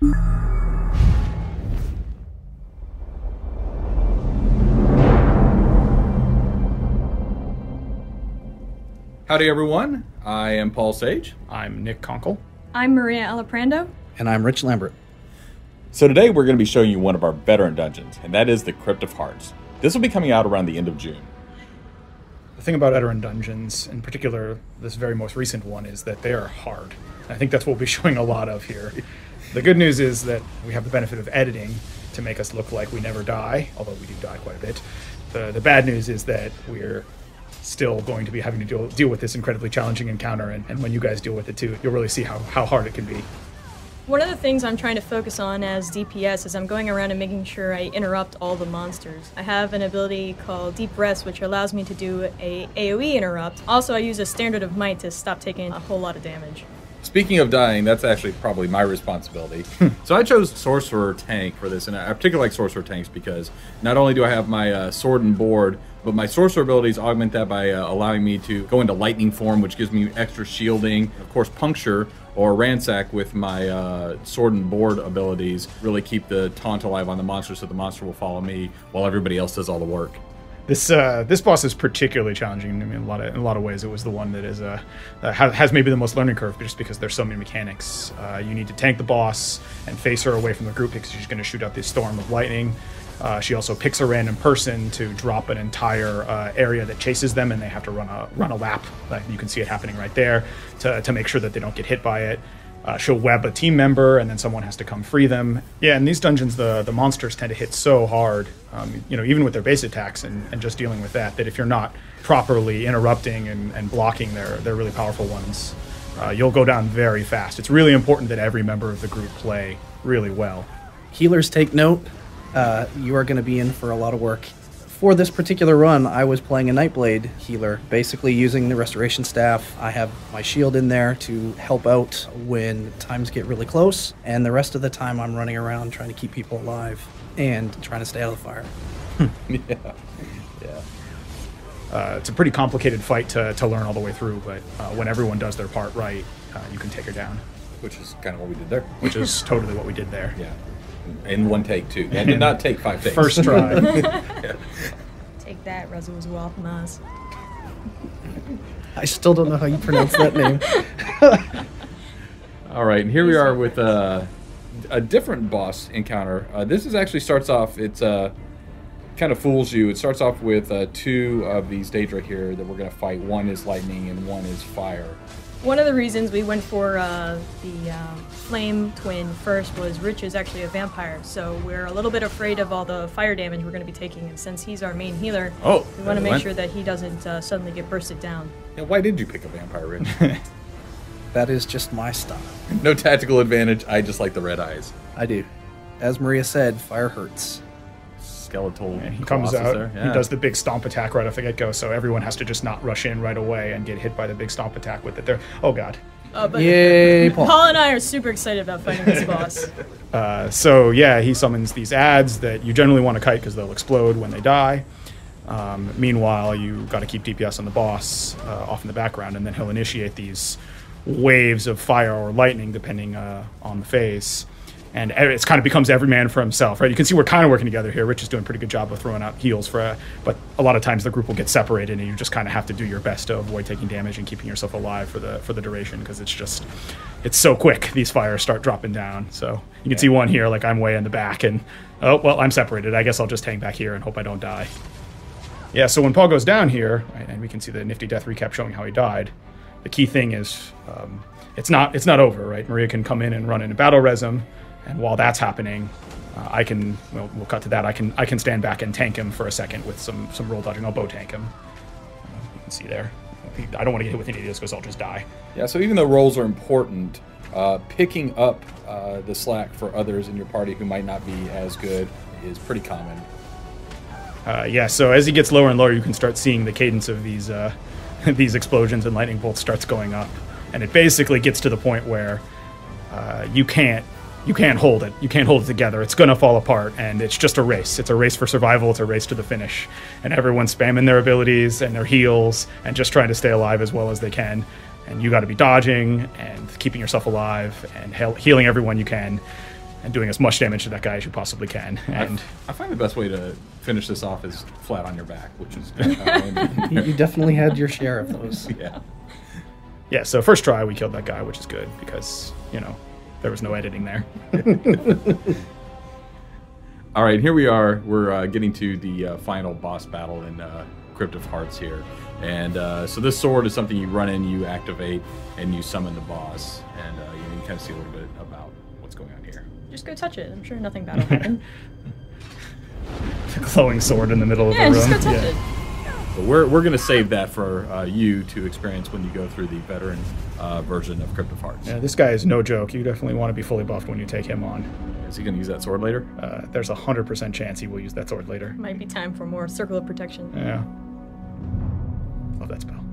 Howdy everyone, I am Paul Sage. I'm Nick Conkle. I'm Maria Alaprando. And I'm Rich Lambert. So today we're going to be showing you one of our veteran dungeons, and that is the Crypt of Hearts. This will be coming out around the end of June. The thing about veteran dungeons, in particular this very most recent one, is that they are hard. I think that's what we'll be showing a lot of here. The good news is that we have the benefit of editing to make us look like we never die, although we do die quite a bit. The bad news is that we're still going to be having to deal with this incredibly challenging encounter, and when you guys deal with it too, you'll really see how hard it can be. One of the things I'm trying to focus on as DPS is I'm going around and making sure I interrupt all the monsters. I have an ability called Deep Rest, which allows me to do a AoE interrupt. Also, I use a Standard of Might to stop taking a whole lot of damage. Speaking of dying, that's actually probably my responsibility. So I chose Sorcerer Tank for this, and I particularly like Sorcerer Tanks because not only do I have my sword and board, but my Sorcerer abilities augment that by allowing me to go into Lightning form, which gives me extra shielding. Of course, Puncture or Ransack with my sword and board abilities really keep the taunt alive on the monster, so the monster will follow me while everybody else does all the work. This boss is particularly challenging. I mean, in a lot of ways, it was the one that is has maybe the most learning curve, just because there's so many mechanics. You need to tank the boss and face her away from the group because she's going to shoot out this storm of lightning. She also picks a random person to drop an entire area that chases them, and they have to run a lap. You can see it happening right there to make sure that they don't get hit by it. She'll web a team member, and then someone has to come free them. Yeah, in these dungeons, the monsters tend to hit so hard, even with their base attacks and just dealing with that if you're not properly interrupting and blocking their really powerful ones, you'll go down very fast. It's really important that every member of the group play really well. Healers, take note. You are going to be in for a lot of work. For this particular run, I was playing a Nightblade healer, basically using the restoration staff. I have my shield in there to help out when times get really close, and the rest of the time I'm running around trying to keep people alive and trying to stay out of the fire. Yeah. It's a pretty complicated fight to learn all the way through, but when everyone does their part right, you can take her down. Which is kind of what we did there. Which is totally what we did there. Yeah. In one take, too. That did not take 5 takes. First try. Yeah. Take that, Razzles Maz. I still don't know how you pronounce that name. All right, and here we are with a different boss encounter. This is actually starts off, it's kind of fools you. It starts off with 2 of these Daedra here that we're going to fight. One is lightning and one is fire. One of the reasons we went for the Flame Twin first was Rich is actually a vampire, so we're a little bit afraid of all the fire damage we're going to be taking, and since he's our main healer, we want to make sure that he doesn't suddenly get bursted down. Yeah, why did you pick a vampire, Rich? That is just my style. No tactical advantage, I just like the red eyes. I do. As Maria said, fire hurts. Skeletal. And he comes out, he does the big stomp attack right off the get-go, so everyone has to just not rush in right away and get hit by the big stomp attack with it. Oh god. But Yay, Paul and I are super excited about fighting this boss. So yeah, he summons these ads that you generally want to kite because they'll explode when they die. Meanwhile, you got to keep DPS on the boss off in the background, and then he'll initiate these waves of fire or lightning depending on the phase. And it kind of becomes every man for himself, right? You can see we're kind of working together here. Rich is doing a pretty good job of throwing out heals but a lot of times the group will get separated, and you just kind of have to do your best to avoid taking damage and keeping yourself alive for the duration, because it's so quick. These fires start dropping down. So you can see one here, like I'm way in the back, and oh well, I'm separated. I guess I'll just hang back here and hope I don't die. Yeah. So when Paul goes down here, right, and we can see the nifty death recap showing how he died. The key thing is it's not over, right? Maria can come in and run into battle res him. And while that's happening, we'll cut to that. I can stand back and tank him for a second with some roll dodging. I'll bow tank him. You can see there. I don't want to get hit with any of this because I'll just die. Yeah, so even though rolls are important, picking up the slack for others in your party who might not be as good is pretty common. Yeah, so as he gets lower and lower, you can start seeing the cadence of these these explosions and lightning bolts starts going up. And it basically gets to the point where you can't hold it. You can't hold it together. It's going to fall apart, and it's just a race. It's a race for survival. It's a race to the finish. And everyone's spamming their abilities and their heals and just trying to stay alive as well as they can. And you got to be dodging and keeping yourself alive and healing everyone you can. and doing as much damage to that guy as you possibly can. And I find the best way to finish this off is flat on your back, which is good. You definitely had your share of those. Yeah. yeah, so first try we killed that guy, which is good because, you know, there was no editing there. All right, here we are. We're getting to the final boss battle in Crypt of Hearts here. And so this sword is something you run in, you activate, and you summon the boss. And you can kind of see a little bit about what's going on here. Just go touch it. I'm sure nothing bad will happen. The glowing sword in the middle of Yeah, the just room. go touch it. But we're going to save that for you to experience when you go through the veteran version of Crypt of Hearts. Yeah, this guy is no joke. You definitely want to be fully buffed when you take him on. Is he going to use that sword later? There's a 100% chance he will use that sword later. Might be time for more circle of protection. Yeah. Love that spell.